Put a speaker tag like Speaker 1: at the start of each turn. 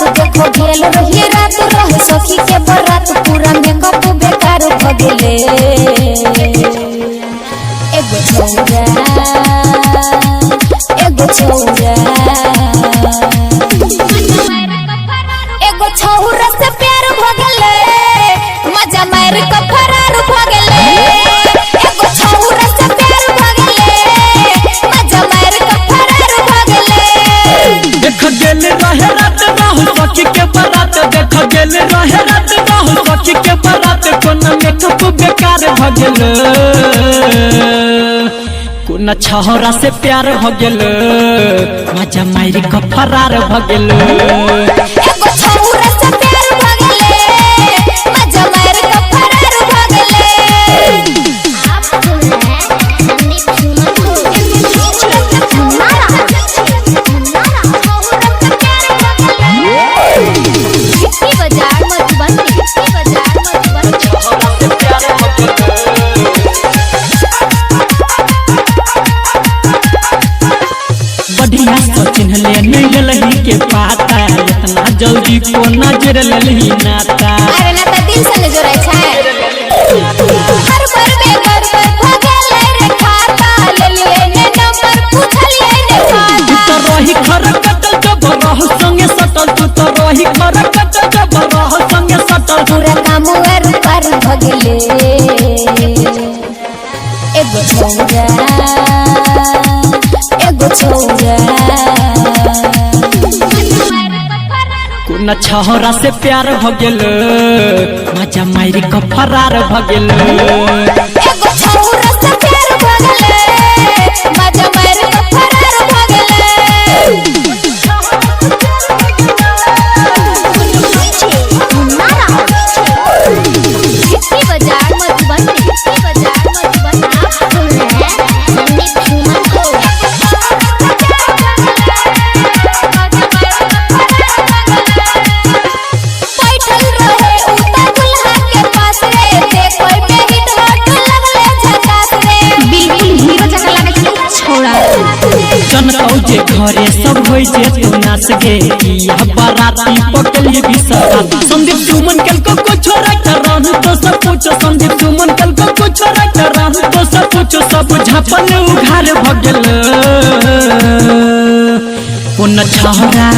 Speaker 1: बात देखो गेल रही रात रहे सखी के बरात पूरा मेकअप बेकार भ गेले एगो छौरा एगो छौरा से प्यार भ गेले मजा मार के फरार भ गेले एगो छौरा से प्यार भ गेले मजा मार के फरार भ गेले
Speaker 2: देख गेल रहे रात रहु सखी के बरात देख गेल रहे रात रहु सखी के बरात कोना मेकअप बेकार भ गेल कोना छौरा से प्यार भ गेल मजा मार के फरार भ गेल
Speaker 1: एगो छौरा से प्यार भ गेले मजा मार के फरार भ गेले आप सुन रहे हैं संदीप सुमन को कितनी बाजार मधुबन
Speaker 2: बढ़िया से चिन्हले नहीं लही के पाता इतना जल्दी को नजर लही नाता
Speaker 1: अरे ना त दिल से जोड़ै छै हर बार में भ गेलै रे खाता ले लिए ने नंबर पूछलिए ने खाता
Speaker 2: तो रही खर कटल जब रह संगे सटल तू तो रही खर कटल जब रह संगे सटल
Speaker 1: पूरा काम वर पर भ गेले एगो छौरा
Speaker 2: कोना छौरा से प्यार भ गेल मजा मार के फरार भ गेल
Speaker 1: एगो छौरा से प्यार भ गेले मजा मार के फरार भ गेले कितनी बाजार मधुबन आप सुन रहे हैं संदीप सुमन को बैठल रहे उता दुल्हा के पास रे देखै में हिट हट लगले झकास रे बिल्कुल हीरो जका लागे छै छौड़ा
Speaker 2: जनकौ जे घरे सब होई जे तू नाच गे या बाराती पकलिए बिसरा संदीप सुमन कल को छोरा कर रहू तो सब पूछो संदीप सुमन कल को छोरा कर रहू तो सब पूछो सब झपल उघार भ गेल कोन छौरा